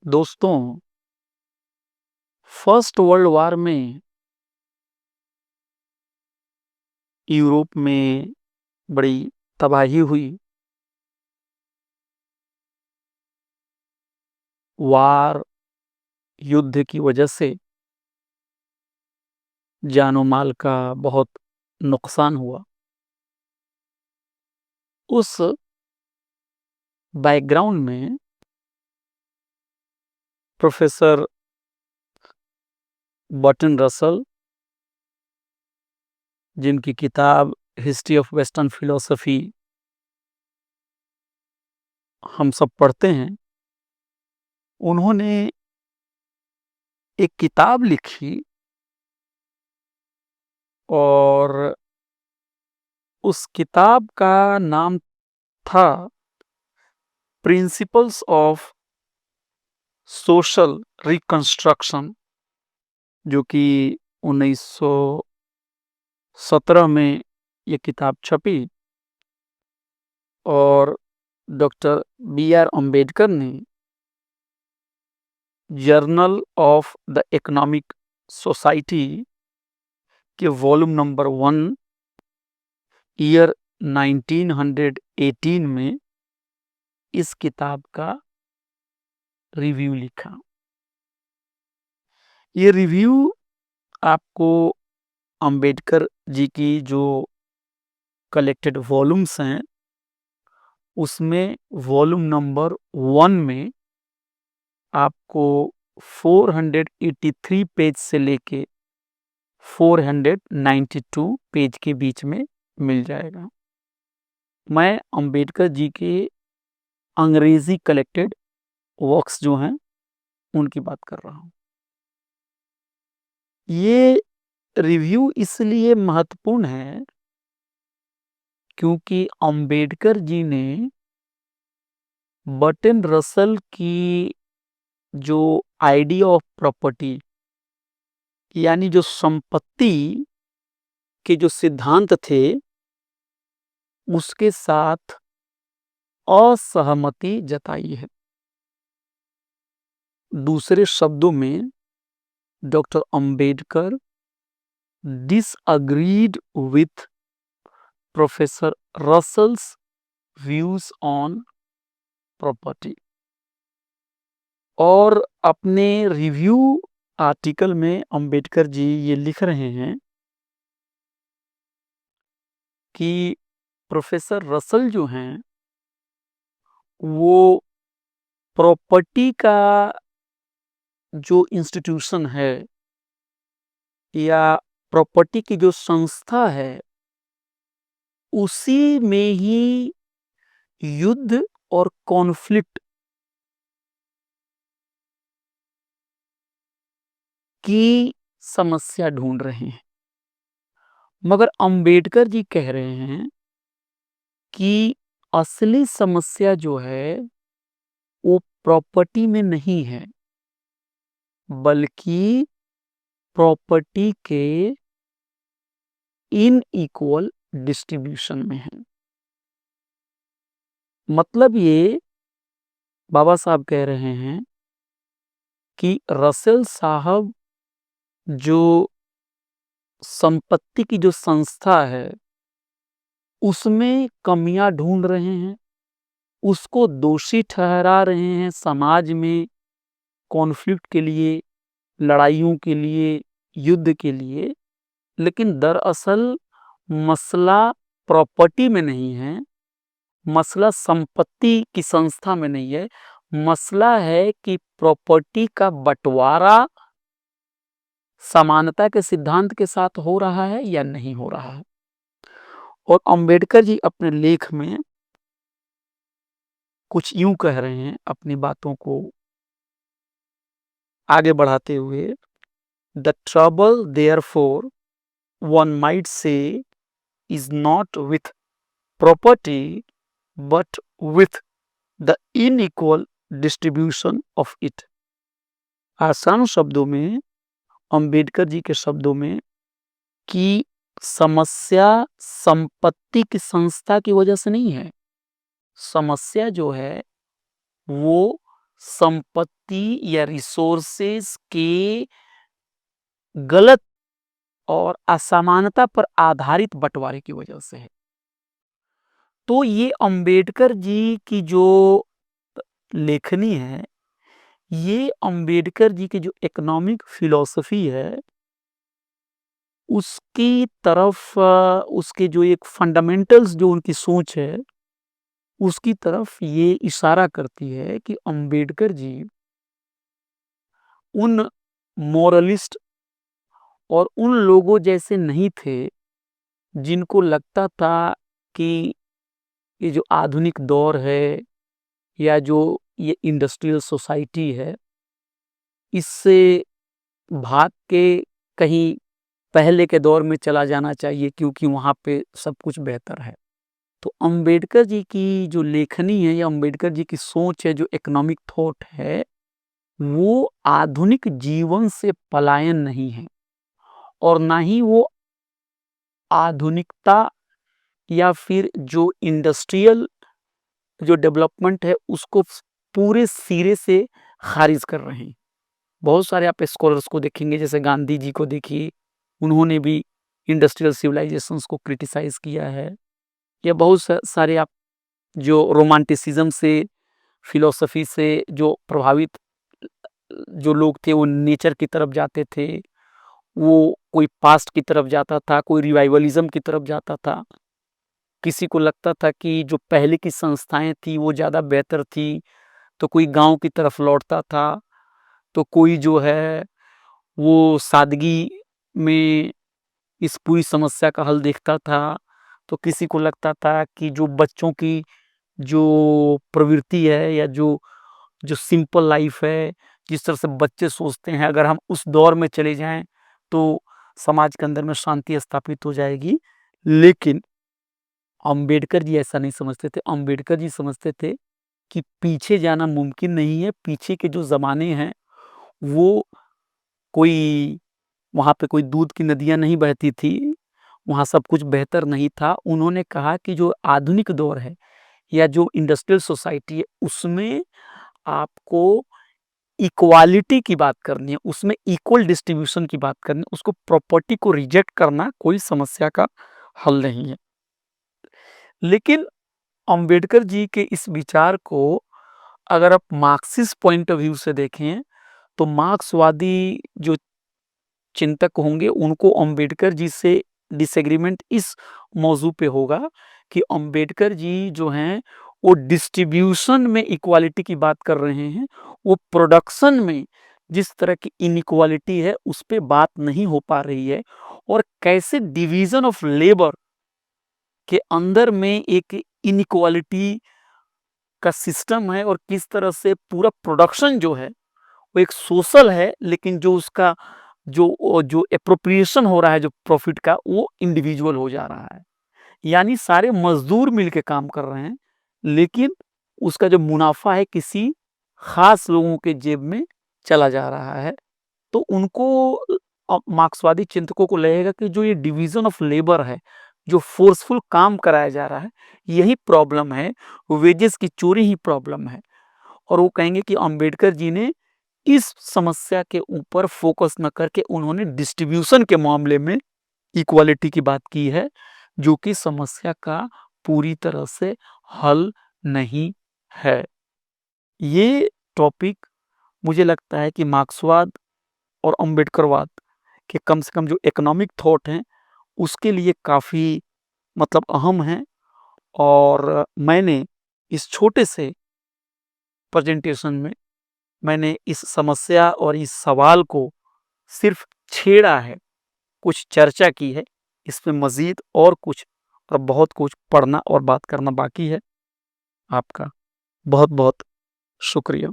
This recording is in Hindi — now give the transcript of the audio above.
दोस्तों, फर्स्ट वर्ल्ड वार में यूरोप में बड़ी तबाही हुई। वार युद्ध की वजह से जानो-माल का बहुत नुकसान हुआ। उस बैकग्राउंड में प्रोफ़ेसर बर्टन रसल, जिनकी किताब हिस्ट्री ऑफ वेस्टर्न फिलॉसफी हम सब पढ़ते हैं, उन्होंने एक किताब लिखी और उस किताब का नाम था प्रिंसिपल्स ऑफ सोशल रिकंस्ट्रक्शन, जो कि 1917 में ये किताब छपी और डॉक्टर बी आर अम्बेडकर ने journal of the economic society के वॉल्यूम नंबर 1 ईयर 1918 में इस किताब का रिव्यू लिखा। ये रिव्यू आपको अम्बेडकर जी की जो कलेक्टेड वॉल्यूम्स हैं, उसमें वॉल्यूम नंबर 1 में आपको 483 पेज से लेके 492 पेज के बीच में मिल जाएगा। मैं अम्बेडकर जी के अंग्रेजी कलेक्टेड वर्क्स जो हैं, उनकी बात कर रहा हूँ। ये रिव्यू इसलिए महत्वपूर्ण है क्योंकि अम्बेडकर जी ने बर्टन रसल की जो आइडिया ऑफ प्रॉपर्टी, यानी जो संपत्ति के जो सिद्धांत थे, उसके साथ असहमति जताई है। दूसरे शब्दों में doctor Ambedkar disagreed with professor Russell's views on property और अपने रिव्यू आर्टिकल में अम्बेडकर जी ये लिख रहे हैं कि प्रोफेसर रसल जो हैं, वो प्रॉपर्टी का जो इंस्टीट्यूशन है या प्रॉपर्टी की जो संस्था है, उसी में ही युद्ध और कॉन्फ्लिक्ट की समस्या ढूंढ रहे हैं। मगर अम्बेडकर जी कह रहे हैं कि असली समस्या जो है, वो प्रॉपर्टी में नहीं है, बल्कि प्रॉपर्टी के इनइक्वल डिस्ट्रीब्यूशन में है। मतलब ये बाबा साहब कह रहे हैं कि रसेल साहब जो संपत्ति की जो संस्था है, उसमें कमियां ढूंढ रहे हैं, उसको दोषी ठहरा रहे हैं समाज में कॉन्फ्लिक्ट के लिए, लड़ाइयों के लिए, युद्ध के लिए। लेकिन दरअसल मसला प्रॉपर्टी में नहीं है, मसला संपत्ति की संस्था में नहीं है। मसला है कि प्रॉपर्टी का बंटवारा समानता के सिद्धांत के साथ हो रहा है या नहीं हो रहा है। और अम्बेडकर जी अपने लेख में कुछ यूं कह रहे हैं, अपनी बातों को आगे बढ़ाते हुए, the trouble therefore one might say is not with property but with the inequal distribution of it. आसान शब्दों में, अम्बेडकर जी के शब्दों में, कि समस्या संपत्ति की संस्था की वजह से नहीं है। समस्या जो है, वो संपत्ति या रिसोर्सेस के गलत और असमानता पर आधारित बंटवारे की वजह से है। तो ये अंबेडकर जी की जो लेखनी है, ये अंबेडकर जी की जो इकोनॉमिक फिलॉसफी है, उसकी तरफ उसके जो एक फंडामेंटल्स जो उनकी सोच है, उसकी तरफ ये इशारा करती है कि अंबेडकर जी उन मॉरलिस्ट और उन लोगों जैसे नहीं थे, जिनको लगता था कि ये जो आधुनिक दौर है या जो ये इंडस्ट्रियल सोसाइटी है, इससे भाग के कहीं पहले के दौर में चला जाना चाहिए क्योंकि वहाँ पे सब कुछ बेहतर है। तो अंबेडकर जी की जो लेखनी है या अंबेडकर जी की सोच है, जो इकोनॉमिक थॉट है, वो आधुनिक जीवन से पलायन नहीं है और ना ही वो आधुनिकता या फिर जो इंडस्ट्रियल जो डेवलपमेंट है उसको पूरे सिरे से खारिज कर रहे हैं। बहुत सारे आप स्कॉलर्स को देखेंगे, जैसे गांधी जी को देखिए, उन्होंने भी इंडस्ट्रियल सिविलाइजेशंस को क्रिटिसाइज किया है। या बहुत सारे आप जो रोमांटिसिज्म से, फिलॉसफी से जो प्रभावित जो लोग थे, वो नेचर की तरफ जाते थे, वो कोई पास्ट की तरफ जाता था, कोई रिवाइवलिज्म की तरफ जाता था। किसी को लगता था कि जो पहले की संस्थाएं थी वो ज़्यादा बेहतर थी, तो कोई गांव की तरफ लौटता था, तो कोई जो है वो सादगी में इस पूरी समस्या का हल देखता था। तो किसी को लगता था कि जो बच्चों की जो प्रवृत्ति है या जो जो सिंपल लाइफ है, जिस तरह से बच्चे सोचते हैं, अगर हम उस दौर में चले जाएं तो समाज के अंदर में शांति स्थापित हो जाएगी। लेकिन अंबेडकर जी ऐसा नहीं समझते थे। अंबेडकर जी समझते थे कि पीछे जाना मुमकिन नहीं है। पीछे के जो ज़माने हैं, वो कोई वहाँ पे कोई दूध की नदियाँ नहीं बहती थी, वहाँ सब कुछ बेहतर नहीं था। उन्होंने कहा कि जो आधुनिक दौर है या जो इंडस्ट्रियल सोसाइटी है, उसमें आपको इक्वालिटी की बात करनी है, उसमें इक्वल डिस्ट्रीब्यूशन की बात करनी है, उसको प्रॉपर्टी को रिजेक्ट करना कोई समस्या का हल नहीं है। लेकिन अंबेडकर जी के इस विचार को अगर आप मार्क्सिस्ट पॉइंट ऑफ व्यू से देखें, तो मार्क्सवादी जो चिंतक होंगे, उनको अंबेडकर जी से डिसएग्रीमेंट इस मौजू पे होगा कि अंबेडकर जी जो हैं, वो डिस्ट्रीब्यूशन में इक्वालिटी की बात कर रहे हैं। वो प्रोडक्शन में जिस तरह की इनइक्वालिटी है, उस पे बात नहीं हो पा रही है और कैसे डिवीजन ऑफ लेबर के अंदर में एक इनइक्वालिटी का सिस्टम है और किस तरह से पूरा प्रोडक्शन जो है वो एक सोशल है, लेकिन जो उसका जो एप्रोप्रिएशन हो रहा है जो प्रॉफिट का, वो इंडिविजुअल हो जा रहा है। यानी सारे मजदूर मिलके काम कर रहे हैं, लेकिन उसका जो मुनाफा है किसी खास लोगों के जेब में चला जा रहा है। तो उनको मार्क्सवादी चिंतकों को लगेगा कि जो ये डिवीजन ऑफ लेबर है, जो फोर्सफुल काम कराया जा रहा है, यही प्रॉब्लम है, वेजेस की चोरी ही प्रॉब्लम है। और वो कहेंगे कि अंबेडकर जी ने इस समस्या के ऊपर फोकस न करके उन्होंने डिस्ट्रीब्यूशन के मामले में इक्वालिटी की बात की है, जो कि समस्या का पूरी तरह से हल नहीं है। ये टॉपिक मुझे लगता है कि मार्क्सवाद और अंबेडकरवाद के कम से कम जो इकोनॉमिक थॉट हैं, उसके लिए काफ़ी मतलब अहम हैं। और मैंने इस छोटे से प्रेजेंटेशन में मैंने इस समस्या और इस सवाल को सिर्फ छेड़ा है, कुछ चर्चा की है। इसमें मज़ीद और कुछ और बहुत कुछ पढ़ना और बात करना बाकी है। आपका बहुत-बहुत शुक्रिया।